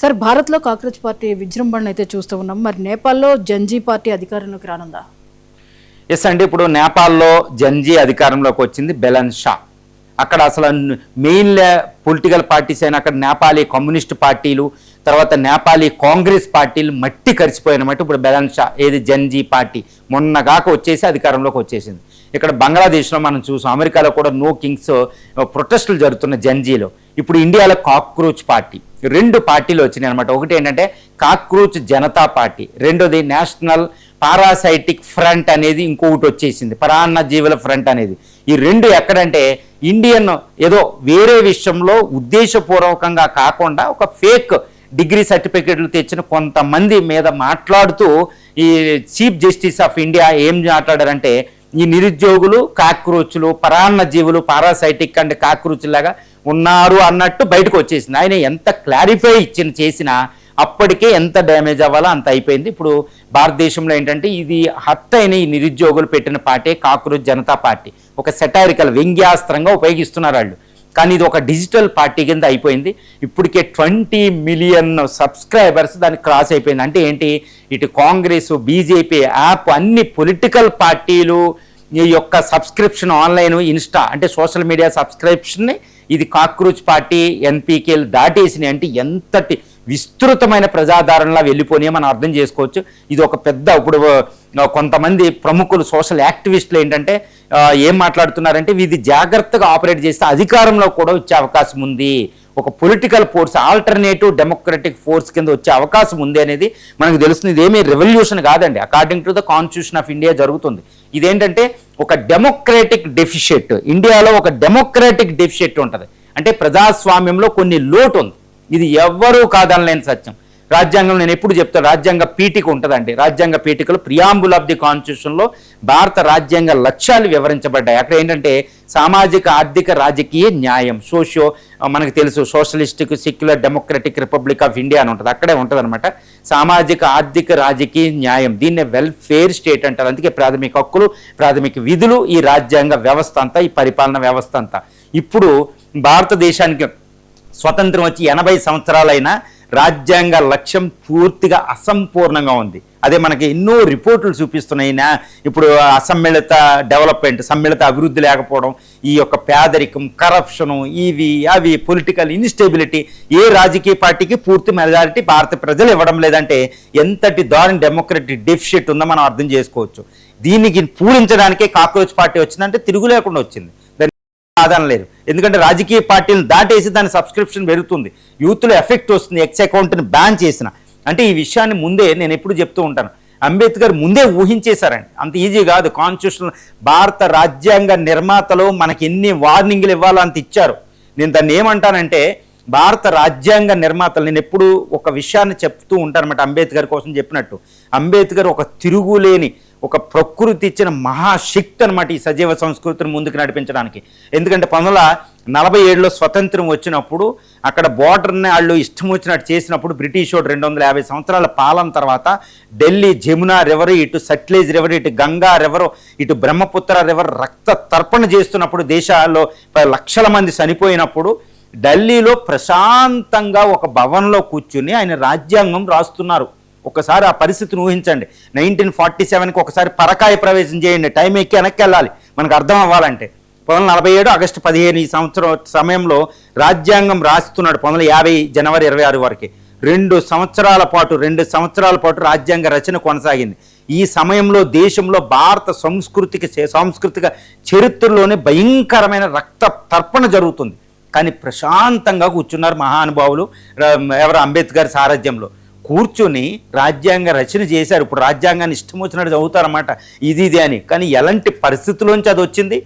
Sir, భారత్లో cockroach party విజృంభణ అయితే చూస్తూ ఉన్నాం. మరి నేపాల్లో జంజీ పార్టీ అధికారంలోకి రానుందా? ఎస్ అండి, ఇప్పుడు నేపాల్లో జంజీ అధికారంలోకి వచ్చింది. బెలన్ షా అక్కడ అసలు మెయిన్ పొలిటికల్ పార్టీస్ అయినా అక్కడ నేపాలీ కమ్యూనిస్ట్ పార్టీలు, తర్వాత నేపాలీ కాంగ్రెస్ పార్టీలు మట్టి కరిచిపోయినమాట. ఇప్పుడు బెలన్ షా ఏది జంజీ పార్టీ మొన్నగాక వచ్చేసి అధికారంలోకి వచ్చేసింది. ఇక్కడ బంగ్లాదేశ్లో మనం చూసాం, అమెరికాలో కూడా నో కింగ్స్ ప్రొటెస్టులు జరుగుతున్న జంజీలో. ఇప్పుడు ఇండియాలో కాక్రోచ్ పార్టీ, రెండు పార్టీలు వచ్చినాయి అనమాట. ఒకటి ఏంటంటే కాక్రోచ్ జనతా పార్టీ, రెండోది నేషనల్ పారాసైటిక్ ఫ్రంట్ అనేది ఇంకొకటి వచ్చేసింది, పరాన్న జీవుల ఫ్రంట్ అనేది. ఈ రెండు ఎక్కడంటే ఇండియన్ ఏదో వేరే విషయంలో ఉద్దేశపూర్వకంగా కాకుండా ఒక ఫేక్ డిగ్రీ సర్టిఫికెట్లు తెచ్చిన కొంతమంది మీద మాట్లాడుతూ ఈ చీఫ్ జస్టిస్ ఆఫ్ ఇండియా ఏం మాట్లాడారంటే, ఈ నిరుద్యోగులు కాక్రోచ్లు, పరాన్న జీవులు, పారాసైటిక్ అంటే కాక్రోచ్ లాగా ఉన్నారు అన్నట్టు బయటకు వచ్చేసింది. ఆయన ఎంత క్లారిఫై చేసినా అప్పటికే ఎంత డ్యామేజ్ అవ్వాలో అంత అయిపోయింది. ఇప్పుడు భారతదేశంలో ఏంటంటే ఇది హర్ట్ అయిన ఈ నిరుద్యోగులు పెట్టిన పార్టీ కాక్రోచ్ జనతా పార్టీ. ఒక సెటారికల్ వ్యంగ్యాస్త్రంగా ఉపయోగిస్తున్నారు వాళ్ళు, కానీ ఇది ఒక డిజిటల్ పార్టీ కింద అయిపోయింది. ఇప్పటికే 20 మిలియన్ సబ్స్క్రైబర్స్ దానికి క్రాస్ అయిపోయింది. అంటే ఏంటి, ఇటు కాంగ్రెస్, బీజేపీ, యాప్ అన్ని పొలిటికల్ పార్టీలు ఈ యొక్క సబ్స్క్రిప్షన్ ఆన్లైన్, ఇన్స్టా అంటే సోషల్ మీడియా సబ్స్క్రిప్షన్ని ఇది కాక్రోచ్ పార్టీ ఎన్పీకేలు దాటేసినాయి. అంటే ఎంతటి విస్తృతమైన ప్రజాదరణలా వెళ్ళిపోయి మనం అర్థం చేసుకోవచ్చు. ఇది ఒక పెద్ద, ఇప్పుడు కొంతమంది ప్రముఖులు సోషల్ యాక్టివిస్టులు ఏంటంటే ఏం మాట్లాడుతున్నారంటే, ఇది జాగ్రత్తగా ఆపరేట్ చేస్తే అధికారంలో కూడా వచ్చే అవకాశం ఉంది, ఒక political force, alternative democratic force కింద వచ్చే అవకాశం ఉంది అనేది మనకు తెలుస్తుంది. ఇదేమీ రెవల్యూషన్ కాదండి, according to the constitution of India జరుగుతుంది. ఇదేంటంటే ఒక డెమోక్రటిక్ డెఫిషిట్, ఇండియాలో ఒక డెమోక్రటిక్ డెఫిషిట్ ఉంటుంది. అంటే ప్రజాస్వామ్యంలో కొన్ని లోటు ఉంది, ఇది ఎవ్వరూ కాదనలేని సత్యం. రాజ్యాంగం నేను ఎప్పుడు చెప్తాను, రాజ్యాంగ పీఠిక ఉంటుందండి. రాజ్యాంగ పీఠికలో ప్రియాంబుల్ ఆఫ్ ది కాన్స్టిట్యూషన్లో భారత రాజ్యాంగ లక్ష్యాలు వివరించబడ్డాయి. అక్కడ ఏంటంటే సామాజిక, ఆర్థిక, రాజకీయ న్యాయం, మనకు తెలుసు socialistic, secular, democratic republic of India అని ఉంటుంది, అక్కడే ఉంటుంది అనమాట. సామాజిక, ఆర్థిక, రాజకీయ న్యాయం, దీన్నే వెల్ఫేర్ స్టేట్ అంటారు. అందుకే ప్రాథమిక హక్కులు, ప్రాథమిక విధులు, ఈ రాజ్యాంగ వ్యవస్థ అంతా, ఈ పరిపాలన వ్యవస్థ అంతా. ఇప్పుడు భారతదేశానికి స్వతంత్రం వచ్చి 80 సంవత్సరాలైనా రాజ్యాంగ లక్ష్యం పూర్తిగా అసంపూర్ణంగా ఉంది. అదే మనకి ఎన్నో రిపోర్టులు చూపిస్తున్నాయి. ఇప్పుడు అసమ్మిళిత డెవలప్మెంట్, సమ్మిళిత అభివృద్ధి లేకపోవడం, ఈ యొక్క పేదరికం, కరప్షను, ఇవి అవి, పొలిటికల్ ఇన్స్టెబిలిటీ, ఏ రాజకీయ పార్టీకి పూర్తి మెజారిటీ భారత ప్రజలు ఇవ్వడం లేదంటే ఎంతటి దారుణ డెమోక్రటిక్ డెఫిషిట్ ఉందో మనం అర్థం చేసుకోవచ్చు. దీనికి పూరించడానికే కాక్రోచ్ పార్టీ వచ్చిందంటే తిరుగు లేకుండా వచ్చింది, ఆధారం లేదు. ఎందుకంటే రాజకీయ పార్టీలను దాటేసి దాని సబ్స్క్రిప్షన్ పెరుగుతుంది, యూత్లో ఎఫెక్ట్ వస్తుంది, ఎక్స్ అకౌంట్ని బ్యాన్ చేసిన. అంటే ఈ విషయాన్ని ముందే నేను ఎప్పుడు చెప్తూ ఉంటాను, అంబేద్కర్ ముందే ఊహించేశారండి, అంత ఈజీ కాదు. కాన్స్టిట్యూషన్, భారత రాజ్యాంగ నిర్మాతలు మనకి ఎన్ని వార్నింగ్లు ఇవ్వాలో అంత ఇచ్చారు. నేను దాన్ని ఏమంటానంటే, భారత రాజ్యాంగ నిర్మాతలు, నేను ఎప్పుడు ఒక విషయాన్ని చెప్తూ ఉంటానన్నమాట, అంబేద్కర్ కోసం చెప్పినట్టు. అంబేద్కర్ ఒక తిరుగులేని, ఒక ప్రకృతి ఇచ్చిన మహాశక్తి అనమాట ఈ సజీవ సంస్కృతిని ముందుకు నడిపించడానికి. ఎందుకంటే 1947లో స్వతంత్రం వచ్చినప్పుడు అక్కడ బోర్డర్ని వాళ్ళు ఇష్టం వచ్చినట్టు చేసినప్పుడు, బ్రిటిష్ వాడు 250 సంవత్సరాల పాలన తర్వాత ఢిల్లీ జమునా రివర్, ఇటు సట్లేజ్ రివర్, ఇటు గంగా రివర్, ఇటు బ్రహ్మపుత్ర రివర్ రక్త తర్పణ చేస్తున్నప్పుడు, దేశాల్లో లక్షల మంది చనిపోయినప్పుడు, ఢిల్లీలో ప్రశాంతంగా ఒక భవన్లో కూర్చుని ఆయన రాజ్యాంగం రాస్తున్నారు. ఒకసారి ఆ పరిస్థితిని ఊహించండి. 1947కి ఒకసారి పరకాయ ప్రవేశం చేయండి, టైం ఎక్కి వెనక్కి వెళ్ళాలి మనకు అర్థం అవ్వాలంటే. 1947 ఆగస్టు 15 ఈ సంవత్సరం సమయంలో రాజ్యాంగం రాస్తున్నాడు. 1950 జనవరి 26 వరకు 2 సంవత్సరాల పాటు రాజ్యాంగ రచన కొనసాగింది. ఈ సమయంలో దేశంలో భారత సాంస్కృతిక చరిత్రలోనే భయంకరమైన రక్త తర్పణ జరుగుతుంది. కానీ ప్రశాంతంగా కూర్చున్నారు మహానుభావులు, ఎవరు, అంబేద్కర్ సారథ్యంలో కూర్చొని రాజ్యాంగ రచన చేశారు. ఇప్పుడు రాజ్యాంగాన్ని ఇష్టం వచ్చినట్టు చదువుతారన్నమాట, ఇది అని. కానీ ఎలాంటి పరిస్థితుల్లోంచి అది వచ్చింది,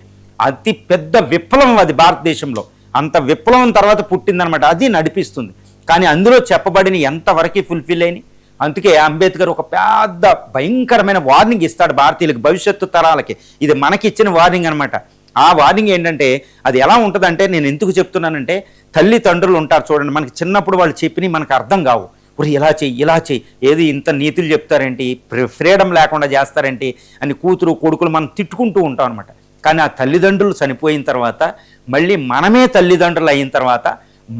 అతి పెద్ద విప్లవం అది భారతదేశంలో. అంత విప్లవం తర్వాత పుట్టిందనమాట, అది నడిపిస్తుంది. కానీ అందులో చెప్పబడిన ఎంతవరకు ఫుల్ఫిల్ అయినాయి. అందుకే అంబేద్కర్ ఒక పెద్ద భయంకరమైన వార్నింగ్ ఇస్తాడు భారతీయులకు, భవిష్యత్తు తరాలకి. ఇది మనకిచ్చిన వార్నింగ్ అనమాట. ఆ వార్నింగ్ ఏంటంటే, అది ఎలా ఉంటుందంటే, నేను ఎందుకు చెప్తున్నానంటే, తల్లిదండ్రులు ఉంటారు చూడండి, మనకి చిన్నప్పుడు వాళ్ళు చెప్పినవి మనకు అర్థం కావు. ఇలా చెయ్యి ఏది ఇంత నీతులు చెప్తారేంటి, ఫ్రీడమ్ లేకుండా చేస్తారేంటి అని కూతురు కొడుకులు మనం తిట్టుకుంటూ ఉంటాం అనమాట. కానీ ఆ తల్లిదండ్రులు చనిపోయిన తర్వాత, మళ్ళీ మనమే తల్లిదండ్రులు అయిన తర్వాత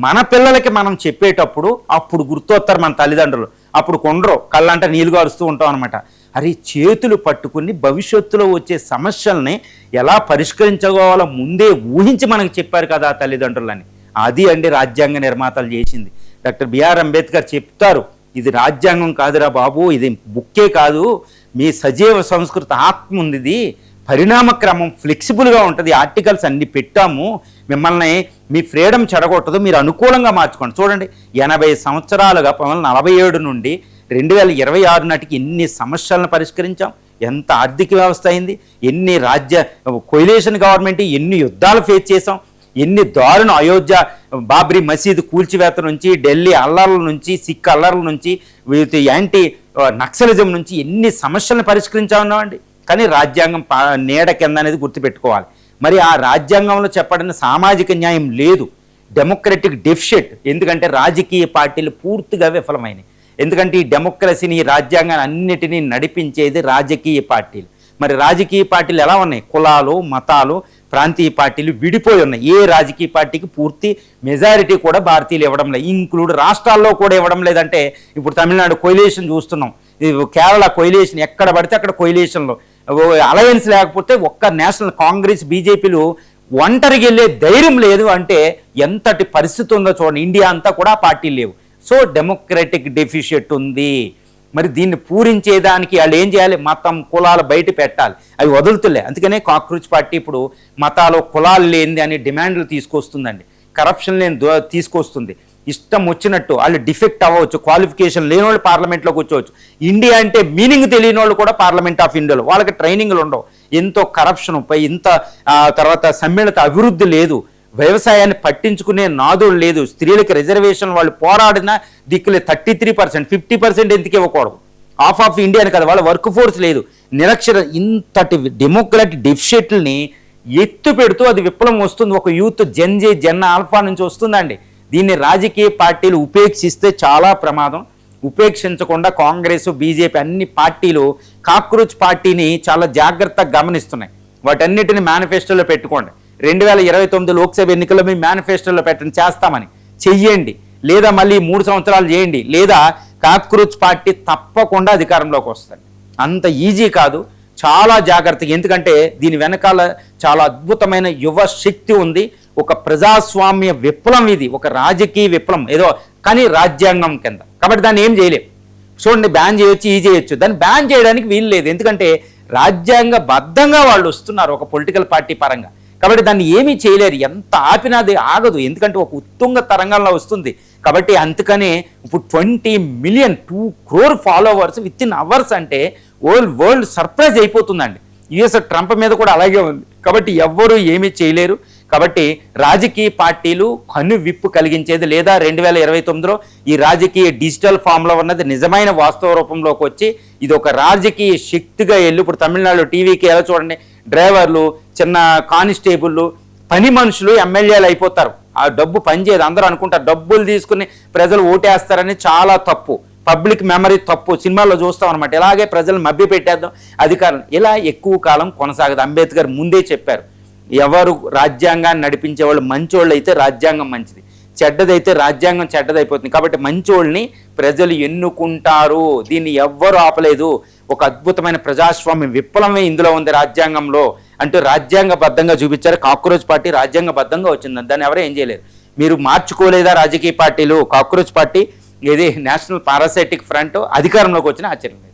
మన పిల్లలకి మనం చెప్పేటప్పుడు అప్పుడు గుర్తొస్తారు మన తల్లిదండ్రులు, అప్పుడు కొండరు కళ్ళంట నీళ్ళు గారుస్తూ ఉంటాం అనమాట. అరే చేతులు పట్టుకుని భవిష్యత్తులో వచ్చే సమస్యల్ని ఎలా పరిష్కరించుకోవాలో ముందే ఊహించి మనకు చెప్పారు కదా తల్లిదండ్రులని. అది అండి రాజ్యాంగ నిర్మాతలు చేసింది. డాక్టర్ బిఆర్ అంబేద్కర్ చెప్తారు, ఇది రాజ్యాంగం కాదురా బాబు, ఇది బుక్కే కాదు, మీ సజీవ సంస్కృత ఆత్మ ఉంది, ఇది పరిణామ క్రమం ఫ్లెక్సిబుల్గా ఉంటుంది, ఆర్టికల్స్ అన్ని పెట్టాము, మిమ్మల్ని మీ ఫ్రీడమ్ చెడగొట్టదు, మీరు అనుకూలంగా మార్చుకోండి. చూడండి 80 సంవత్సరాలుగా 1947 నుండి 2026 నాటికి ఎన్ని సమస్యలను పరిష్కరించాం, ఎంత ఆర్థిక వ్యవస్థ అయింది, ఎన్ని కొయిలేషన్ గవర్నమెంట్ ఎన్ని యుద్ధాలు ఫేస్ చేసాం, ఎన్ని దారుణ అయోధ్య బాబ్రీ మసీదు కూల్చివేత నుంచి, ఢిల్లీ అల్లర్ల నుంచి, సిక్ అల్లర్ల నుంచి, యాంటీ నక్సలిజం నుంచి ఎన్ని సమస్యలను పరిష్కరించామన్నామండి. కానీ రాజ్యాంగం నీడ కింద అనేది గుర్తుపెట్టుకోవాలి. మరి ఆ రాజ్యాంగంలో చెప్పబడిన సామాజిక న్యాయం లేదు, డెమోక్రటిక్ డెఫిషిట్. ఎందుకంటే రాజకీయ పార్టీలు పూర్తిగా విఫలమైనవి. ఎందుకంటే ఈ డెమోక్రసీని, ఈ రాజ్యాంగాన్ని అన్నిటినీ నడిపించేది రాజకీయ పార్టీలు. మరి రాజకీయ పార్టీలు ఎలా ఉన్నాయి? కులాలు, మతాలు, ప్రాంతీయ పార్టీలు విడిపోయి ఉన్నాయి. ఏ రాజకీయ పార్టీకి పూర్తి మెజారిటీ కూడా భారతీయులు ఇవ్వడం లేదు, ఇంక్లూడ్ రాష్ట్రాల్లో కూడా ఇవ్వడం లేదంటే ఇప్పుడు తమిళనాడు కొయిలేషన్ చూస్తున్నాం, కేరళ కొయిలేషన్, ఎక్కడ పడితే అక్కడ కొయిలేషన్లో అలయన్స్ లేకపోతే ఒక్క నేషనల్ కాంగ్రెస్ బీజేపీలు ఒంటరికి వెళ్ళే ధైర్యం లేదు అంటే ఎంతటి పరిస్థితి ఉందో చూడండి. ఇండియా అంతా కూడా పార్టీలు లేవు. సో డెమోక్రటిక్ డెఫిషిట్ ఉంది. మరి దీన్ని పూరించేదానికి వాళ్ళు ఏం చేయాలి? మతం, కులాలు బయట పెట్టాలి, అవి వదులుతులే. అందుకనే కాక్రోచ్ పార్టీ ఇప్పుడు మతాలు, కులాలు లేనిది అని డిమాండ్లు తీసుకొస్తుందండి, కరప్షన్ లేని తీసుకొస్తుంది. ఇష్టం వచ్చినట్టు వాళ్ళు డిఫెక్ట్ అవ్వచ్చు, క్వాలిఫికేషన్ లేని వాళ్ళు పార్లమెంట్లోకి వచ్చవచ్చు. ఇండియా అంటే మీనింగ్ తెలియని వాళ్ళు కూడా పార్లమెంట్ ఆఫ్ ఇండియాలో, వాళ్ళకి ట్రైనింగ్లు ఉండవు, ఎంతో కరప్షన్ పై ఇంత తర్వాత సమ్మిళిత అభివృద్ధి లేదు, వ్యవసాయాన్ని పట్టించుకునే నాదులు లేదు, స్త్రీలకు రిజర్వేషన్ వాళ్ళు పోరాడిన దిక్కులే 33%, 50% ఎందుకు ఇవ్వకూడదు? ఆఫ్ ఇండియాని కదా, వాళ్ళ వర్క్ ఫోర్స్ లేదు, నిరక్షర. ఇంతటి డెమోక్రాటిక్ డెఫిషిట్ని ఎత్తు పెడుతూ అది విప్లవం వస్తుంది. ఒక యూత్ జెన్ ఆల్ఫా నుంచి వస్తుందండి. దీన్ని రాజకీయ పార్టీలు ఉపేక్షిస్తే చాలా ప్రమాదం. ఉపేక్షించకుండా కాంగ్రెస్, బీజేపీ అన్ని పార్టీలు కాక్రోచ్ పార్టీని చాలా జాగ్రత్తగా గమనిస్తున్నాయి. వాటన్నిటిని మేనిఫెస్టోలో పెట్టుకోండి. 2029 లోక్సభ ఎన్నికల్లో మీ మేనిఫెస్టోలో పెట్టండి, చేస్తామని చెయ్యండి, లేదా మళ్ళీ 3 సంవత్సరాలు చేయండి, లేదా కాక్రోచ్ పార్టీ తప్పకుండా అధికారంలోకి వస్తుంది. అంత ఈజీ కాదు, చాలా జాగ్రత్తగా. ఎందుకంటే దీని వెనకాల చాలా అద్భుతమైన యువ శక్తి ఉంది. ఒక ప్రజాస్వామ్య విప్లవం ఇది, ఒక రాజకీయ విప్లవం ఏదో, కానీ రాజ్యాంగం కింద. కాబట్టి దాన్ని ఏం చేయలేం. చూడండి, బ్యాన్ చేయొచ్చు, ఈ చేయొచ్చు, దాన్ని బ్యాన్ చేయడానికి వీలు లేదు. ఎందుకంటే రాజ్యాంగబద్ధంగా వాళ్ళు వస్తున్నారు ఒక పొలిటికల్ పార్టీ పరంగా. కాబట్టి దాన్ని ఏమీ చేయలేరు, ఎంత ఆపినా అది ఆగదు. ఎందుకంటే ఒక ఉత్తుంగ తరంగంలో వస్తుంది. కాబట్టి అందుకనే ఇప్పుడు 20 million 2 crore followers with in hours అంటే వరల్డ్ సర్ప్రైజ్ అయిపోతుందండి. యుఎస్ ట్రంప్ మీద కూడా అలాగే ఉంది. కాబట్టి ఎవ్వరూ ఏమీ చేయలేరు. కాబట్టి రాజకీయ పార్టీలు కన్ను విప్పు కలిగించేది, లేదా 2029లో ఈ రాజకీయ డిజిటల్ ఫామ్లో ఉన్నది నిజమైన వాస్తవ రూపంలోకి వచ్చి ఇది ఒక రాజకీయ శక్తిగా వెళ్ళి, ఇప్పుడు తమిళనాడులో టీవీకి ఎలా చూడండి, డ్రైవర్లు, చిన్న కానిస్టేబుళ్ళు, పని మనుషులు ఎమ్మెల్యేలు అయిపోతారు. ఆ డబ్బు పనిచేయదు. అందరూ అనుకుంటారు డబ్బులు తీసుకుని ప్రజలు ఓటేస్తారని, చాలా తప్పు. పబ్లిక్ మెమరీ తప్పు. సినిమాల్లో చూస్తాం అనమాట. ఇలాగే ప్రజలు మభ్య పెట్టేద్దాం అధికారం, ఇలా ఎక్కువ కాలం కొనసాగదు. అంబేద్కర్ ముందే చెప్పారు, ఎవరు రాజ్యాంగాన్ని నడిపించే వాళ్ళు మంచోళ్ళు అయితే రాజ్యాంగం మంచిది, చెడ్డదైతే రాజ్యాంగం చెడ్డదైపోతుంది. కాబట్టి మంచోళ్ళని ప్రజలు ఎన్నుకుంటారు. దీన్ని ఎవ్వరు ఆపలేదు. ఒక అద్భుతమైన ప్రజాస్వామ్య విప్లవమే ఇందులో ఉంది రాజ్యాంగంలో. అంటూ రాజ్యాంగబద్ధంగా చూపించారు. కాక్రోచ్ పార్టీ రాజ్యాంగబద్ధంగా వచ్చింది, దాన్ని ఎవరు ఏం చేయలేరు. మీరు మార్చుకోలేదా రాజకీయ పార్టీలు? కాక్రోచ్ పార్టీ ఇది నేషనల్ పారాసైటిక్ ఫ్రంట్ అధికారంలోకి వచ్చిన ఆశ్చర్యం లేదు.